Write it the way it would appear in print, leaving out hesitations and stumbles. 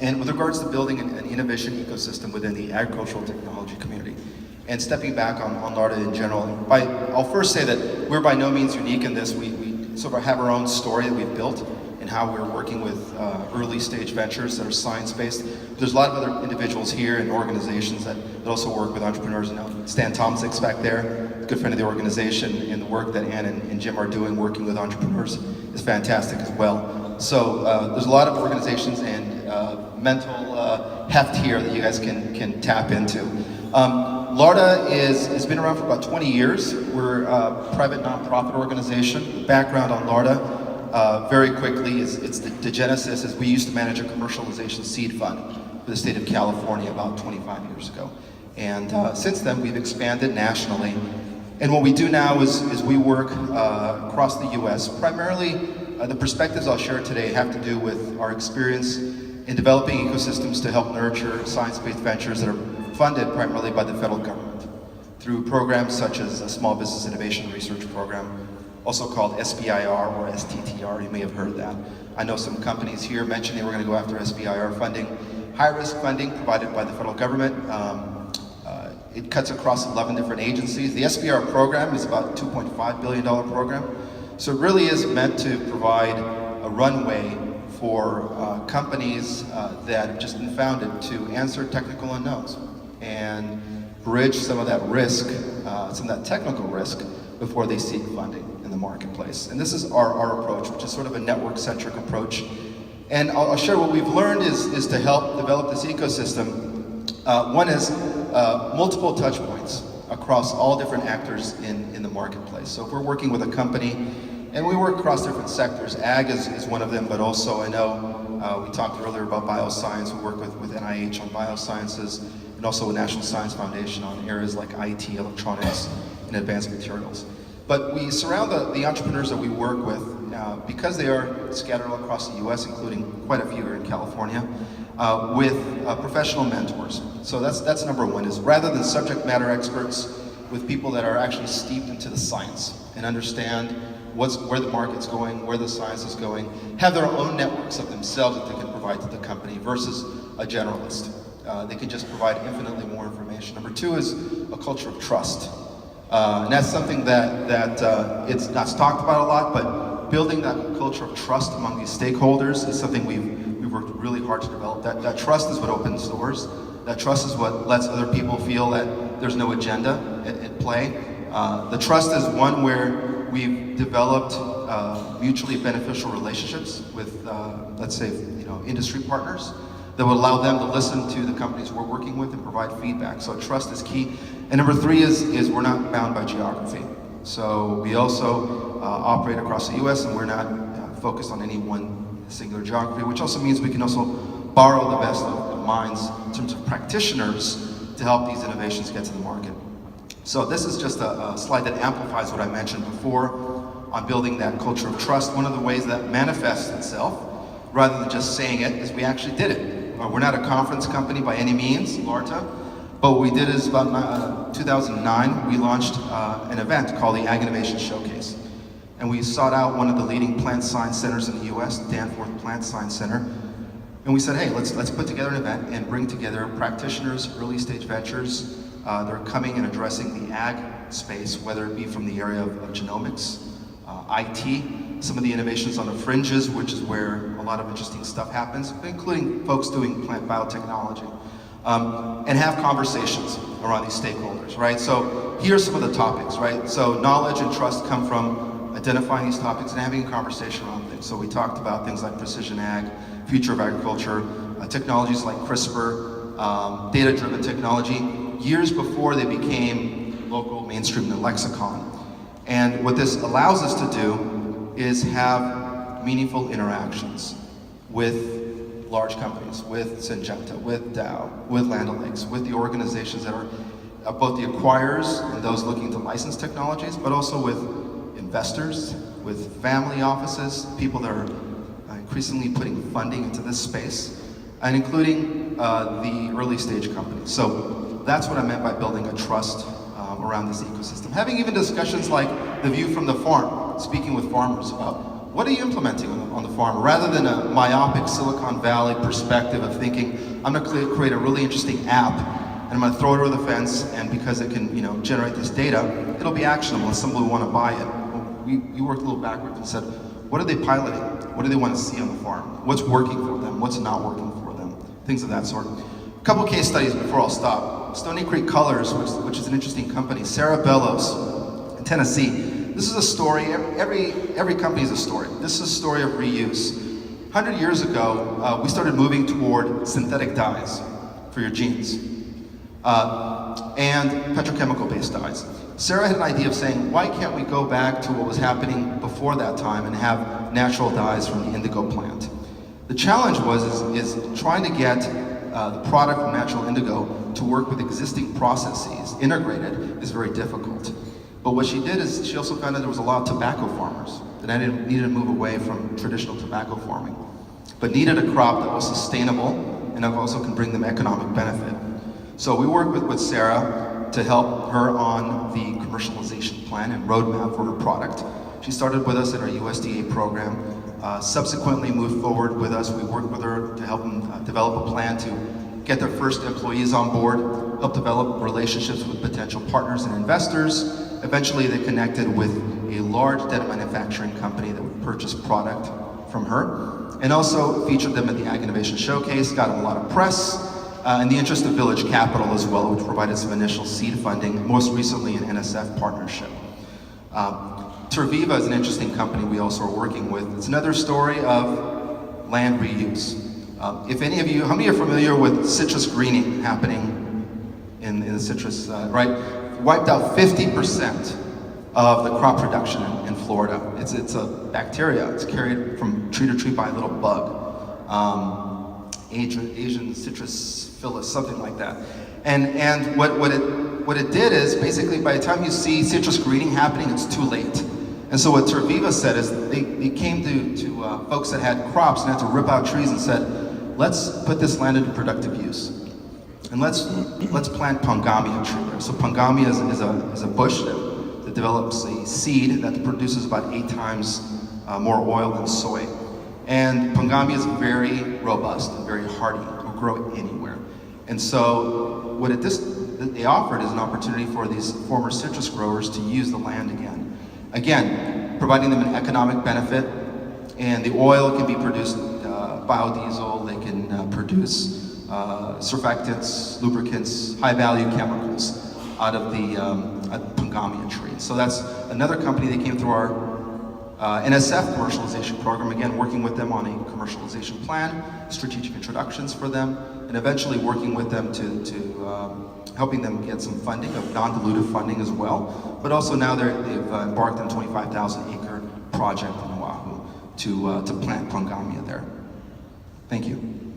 and with regards to building an innovation ecosystem within the agricultural technology community. And stepping back on LARTE in general, I'll first say that we're by no means unique in this. We sort of have our own story that we've built and how we're working with early stage ventures that are science-based. There's a lot of other individuals here and organizations that also work with entrepreneurs. You know, Stan Tomzik's back there, good friend of the organization, and the work that Ann and Jim are doing working with entrepreneurs is fantastic as well. So there's a lot of organizations and mental heft here that you guys can tap into. LARTE has been around for about 20 years. We're a private nonprofit organization. The background on LARTE, very quickly, it's the genesis is we used to manage a commercialization seed fund for the state of California about 25 years ago. And since then, we've expanded nationally. And what we do now is we work across the US. Primarily, the perspectives I'll share today have to do with our experience in developing ecosystems to help nurture science-based ventures that are funded primarily by the federal government through programs such as a Small Business Innovation Research Program, also called SBIR or STTR, you may have heard that. I know some companies here mentioned they were going to go after SBIR funding. High-risk funding provided by the federal government. It cuts across 11 different agencies. The SBIR program is about a $2.5 billion program. So it really is meant to provide a runway for companies that have just been founded to answer technical unknowns and bridge some of that risk, some of that technical risk before they seek funding in the marketplace. And this is our approach, which is sort of a network-centric approach. And I'll share what we've learned is to help develop this ecosystem. One is multiple touch points across all different actors in the marketplace. So if we're working with a company, and we work across different sectors, ag is one of them, but also I know we talked earlier about bioscience. We work with NIH on biosciences, and also with National Science Foundation on areas like IT, electronics, and advanced materials. But we surround the entrepreneurs that we work with, because they are scattered all across the US, including quite a few here in California, with professional mentors. So that's number one, is rather than subject matter experts, with people that are actually steeped into the science and understand where the market's going, where the science is going, have their own networks of themselves that they can provide to the company versus a generalist. They can just provide infinitely more information. Number two is a culture of trust. And that's something that it's not talked about a lot, but building that culture of trust among these stakeholders is something we've worked really hard to develop. That trust is what opens doors. That trust is what lets other people feel that there's no agenda at play. The trust is one where we've developed mutually beneficial relationships with, let's say, industry partners that would allow them to listen to the companies we're working with and provide feedback. So trust is key. And number three is we're not bound by geography. So we also operate across the US, and we're not focused on any one singular geography, which also means we can also borrow the best of minds in terms of practitioners to help these innovations get to the market. So this is just a slide that amplifies what I mentioned before on building that culture of trust. One of the ways that manifests itself, rather than just saying it, is we actually did it. We're not a conference company by any means, LARTE, but what we did is about 2009, we launched an event called the Ag Innovation Showcase. And we sought out one of the leading plant science centers in the US, Danforth Plant Science Center, and we said, hey, let's put together an event and bring together practitioners, early stage ventures, that are coming and addressing the ag space, whether it be from the area of genomics, IT, some of the innovations on the fringes, which is where a lot of interesting stuff happens, including folks doing plant biotechnology, and have conversations around these stakeholders, right? So here's some of the topics, right? So knowledge and trust come from identifying these topics and having a conversation around things. So we talked about things like precision ag, future of agriculture, technologies like CRISPR, data-driven technology, years before they became local, mainstream, in the lexicon. And what this allows us to do is have meaningful interactions with large companies, with Syngenta, with Dow, with Land O'Lakes, with the organizations that are both the acquirers and those looking to license technologies, but also with investors, with family offices, people that are increasingly putting funding into this space, and including the early stage companies. So that's what I meant by building a trust around this ecosystem. Having even discussions like the view from the farm, speaking with farmers about what are you implementing on the farm? Rather than a myopic Silicon Valley perspective of thinking, I'm going to create a really interesting app, and I'm going to throw it over the fence, and because it can, generate this data, it'll be actionable, and somebody will want to buy it. We worked a little backwards and said, what are they piloting? What do they want to see on the farm? What's working for them? What's not working for them? Things of that sort. A couple case studies before I'll stop. Stony Creek Colors, which is an interesting company. Sarah Bellows in Tennessee. This is a story. Every company is a story. This is a story of reuse. 100 years ago, we started moving toward synthetic dyes for your jeans and petrochemical-based dyes. Sarah had an idea of saying, why can't we go back to what was happening before that time and have natural dyes from the indigo plant? The challenge is trying to get the product from natural indigo to work with existing processes, integrated, is very difficult. But what she did is she also found that there was a lot of tobacco farmers that needed to move away from traditional tobacco farming, but needed a crop that was sustainable and also can bring them economic benefit. So we worked with Sarah to help her on the commercialization plan and roadmap for her product. She started with us in our USDA program, subsequently moved forward with us. We worked with her to help them develop a plan to get their first employees on board, help develop relationships with potential partners and investors. Eventually they connected with a large denim manufacturing company that would purchase product from her, and also featured them at the Ag Innovation Showcase, got a lot of press, in the interest of Village Capital as well, which provided some initial seed funding, most recently an NSF partnership. Terviva is an interesting company we also are working with. It's another story of land reuse. If any of you, how many are familiar with citrus greening happening in the citrus, right? Wiped out 50% of the crop production in Florida. It's a bacteria. It's carried from tree to tree by a little bug. Asian citrus phyllis, something like that. And what it did is basically by the time you see citrus greening happening, it's too late. And so what Terviva said is they came to folks that had crops and had to rip out trees and said, let's put this land into productive use. And let's plant Pongamia tree there. So Pongamia is a bush that develops a seed that produces about 8 times more oil than soy. And Pongamia is very robust and very hardy. It will grow anywhere. And so what they offered is an opportunity for these former citrus growers to use the land again. Again, providing them an economic benefit, and the oil can be produced biodiesel. They can produce surfactants, lubricants, high-value chemicals out of the Pongamia tree. So that's another company that came through our NSF commercialization program, again working with them on a commercialization plan, strategic introductions for them, and eventually working with them to helping them get some funding, of non-dilutive funding as well. But also now they've embarked on a 25,000-acre project in Oahu to plant Pongamia there. Thank you.